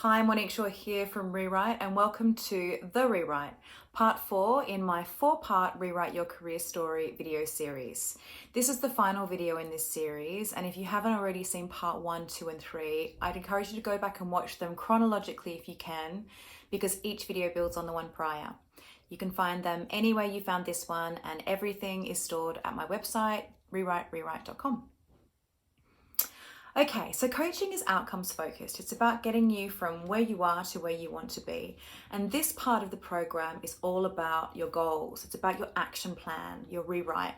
Hi, Monique Shaw here from Rewrite, and welcome to The Rewrite, part 4 in my 4-part Rewrite Your Career Story video series. This is the final video in this series, and if you haven't already seen part 1, 2, and 3, I'd encourage you to go back and watch them chronologically if you can, because each video builds on the one prior. You can find them anywhere you found this one, and everything is stored at my website, rewrite.com. Okay, so coaching is outcomes focused. It's about getting you from where you are to where you want to be. And this part of the program is all about your goals. It's about your action plan, your rewrite.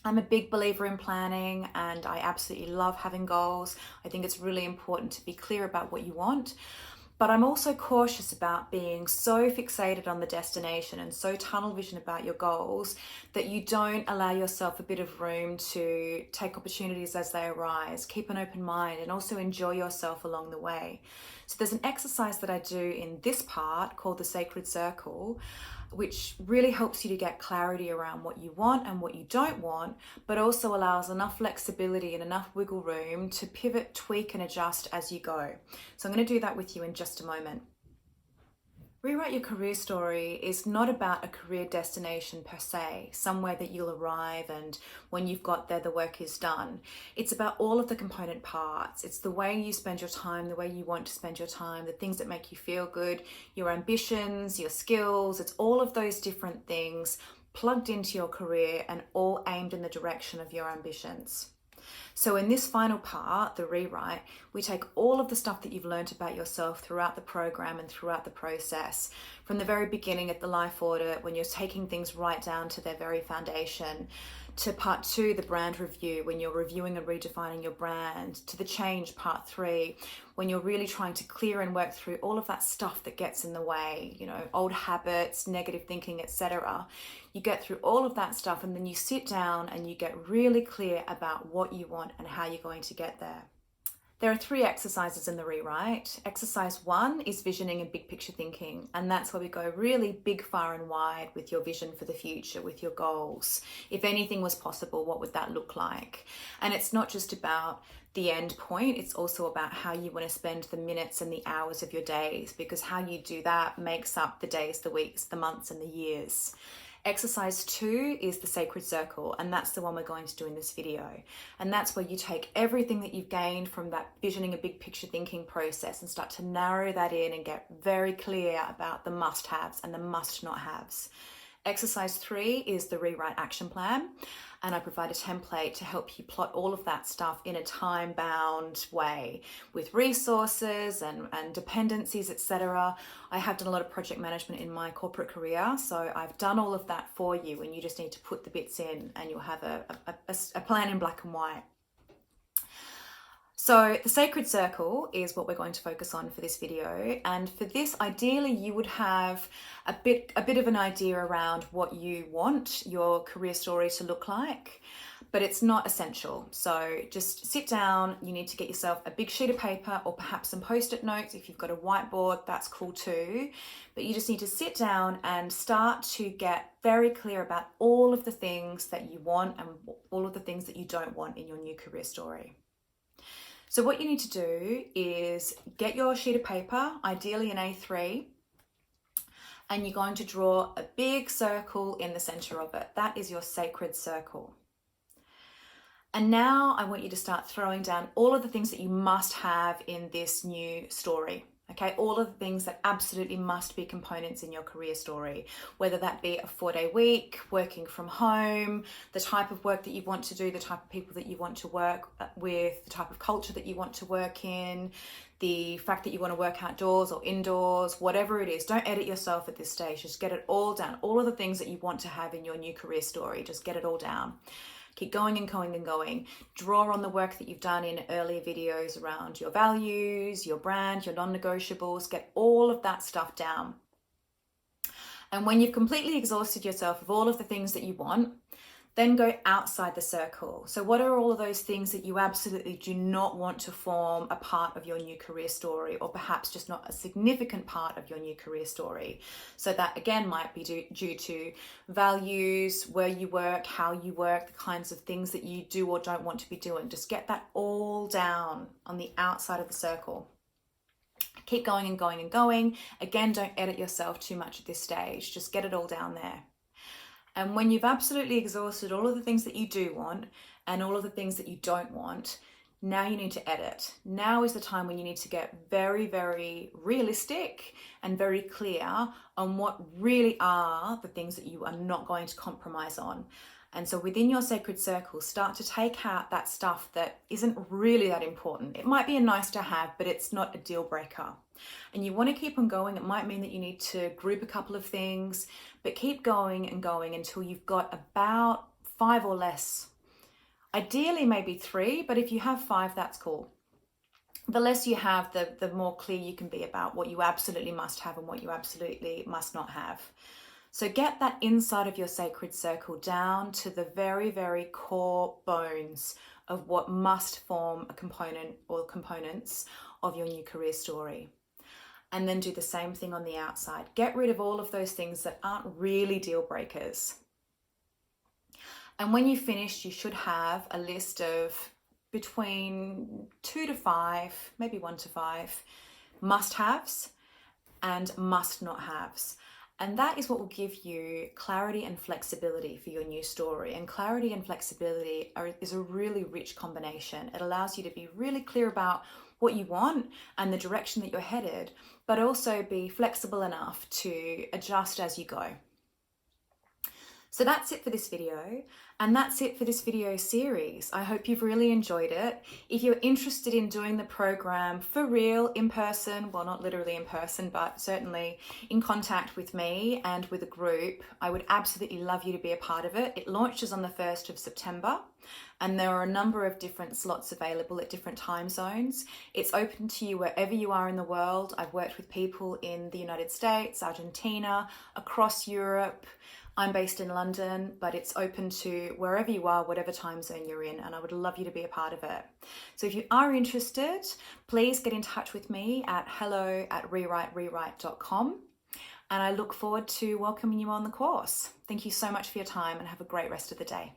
I'm a big believer in planning and I absolutely love having goals. I think it's really important to be clear about what you want. But I'm also cautious about being so fixated on the destination and so tunnel vision about your goals that you don't allow yourself a bit of room to take opportunities as they arise, keep an open mind, and also enjoy yourself along the way. So there's an exercise that I do in this part called the Sacred Circle, which really helps you to get clarity around what you want and what you don't want, but also allows enough flexibility and enough wiggle room to pivot, tweak, and adjust as you go. So I'm going to do that with you in just a moment. Rewrite Your Career Story is not about a career destination per se, somewhere that you'll arrive and when you've got there, the work is done. It's about all of the component parts. It's the way you spend your time, the way you want to spend your time, the things that make you feel good, your ambitions, your skills. It's all of those different things plugged into your career and all aimed in the direction of your ambitions. So in this final part, the rewrite, we take all of the stuff that you've learned about yourself throughout the program and throughout the process, from the very beginning at the life audit, when you're taking things right down to their very foundation, to part 2, the brand review, when you're reviewing and redefining your brand, to the change, part 3, when you're really trying to clear and work through all of that stuff that gets in the way, old habits, negative thinking, etc. You get through all of that stuff and then you sit down and you get really clear about what you want and how you're going to get there. There are 3 exercises in the rewrite. Exercise 1 is visioning and big picture thinking, and that's where we go really big, far and wide with your vision for the future, with your goals. If anything was possible, what would that look like? And it's not just about the end point, it's also about how you want to spend the minutes and the hours of your days, because how you do that makes up the days, the weeks, the months and the years. Exercise 2 is the Sacred Circle, and that's the one we're going to do in this video. And that's where you take everything that you've gained from that visioning a big picture thinking process and start to narrow that in and get very clear about the must-haves and the must-not-haves. Exercise 3 is the Rewrite Action Plan, and I provide a template to help you plot all of that stuff in a time-bound way with resources and dependencies, etc. I have done a lot of project management in my corporate career, so I've done all of that for you, and you just need to put the bits in and you'll have a plan in black and white. So the Sacred Circle is what we're going to focus on for this video, and for this ideally you would have a bit of an idea around what you want your career story to look like, but it's not essential. So just sit down, you need to get yourself a big sheet of paper or perhaps some post-it notes. If you've got a whiteboard, that's cool too, but you just need to sit down and start to get very clear about all of the things that you want and all of the things that you don't want in your new career story. So what you need to do is get your sheet of paper, ideally an A3, and you're going to draw a big circle in the center of it. That is your sacred circle. And now I want you to start throwing down all of the things that you must have in this new story. Okay, all of the things that absolutely must be components in your career story, whether that be a 4-day week, working from home, the type of work that you want to do, the type of people that you want to work with, the type of culture that you want to work in, the fact that you want to work outdoors or indoors, whatever it is. Don't edit yourself at this stage, just get it all down. All of the things that you want to have in your new career story, just get it all down. Keep going and going and going. Draw on the work that you've done in earlier videos around your values, your brand, your non-negotiables. Get all of that stuff down. And when you've completely exhausted yourself of all of the things that you want, then go outside the circle. So what are all of those things that you absolutely do not want to form a part of your new career story, or perhaps just not a significant part of your new career story? So that again might be due to values, where you work, how you work, the kinds of things that you do or don't want to be doing. Just get that all down on the outside of the circle. Keep going and going and going. Again, don't edit yourself too much at this stage. Just get it all down there. And when you've absolutely exhausted all of the things that you do want and all of the things that you don't want, now you need to edit. Now is the time when you need to get very, very realistic and very clear on what really are the things that you are not going to compromise on. And so within your sacred circle, start to take out that stuff that isn't really that important. It might be a nice to have, but it's not a deal breaker. And you want to keep on going. It might mean that you need to group a couple of things, but keep going and going until you've got about 5 or less. Ideally, maybe 3, but if you have 5, that's cool. The less you have, the more clear you can be about what you absolutely must have and what you absolutely must not have. So get that inside of your sacred circle down to the very, very core bones of what must form a component or components of your new career story. And then do the same thing on the outside. Get rid of all of those things that aren't really deal breakers. And when you've finished, you should have a list of between 2 to 5, maybe 1 to 5 must-haves and must-not-haves. And that is what will give you clarity and flexibility for your new story. And clarity and flexibility is a really rich combination. It allows you to be really clear about what you want and the direction that you're headed, but also be flexible enough to adjust as you go. So that's it for this video, and that's it for this video series. I hope you've really enjoyed it. If you're interested in doing the program for real, in person, well, not literally in person, but certainly in contact with me and with a group, I would absolutely love you to be a part of it. It launches on the 1st of September, and there are a number of different slots available at different time zones. It's open to you wherever you are in the world. I've worked with people in the United States, Argentina, across Europe. I'm based in London, but it's open to wherever you are, whatever time zone you're in, and I would love you to be a part of it. So if you are interested, please get in touch with me at hello@rewriterewrite.com, and I look forward to welcoming you on the course. Thank you so much for your time and have a great rest of the day.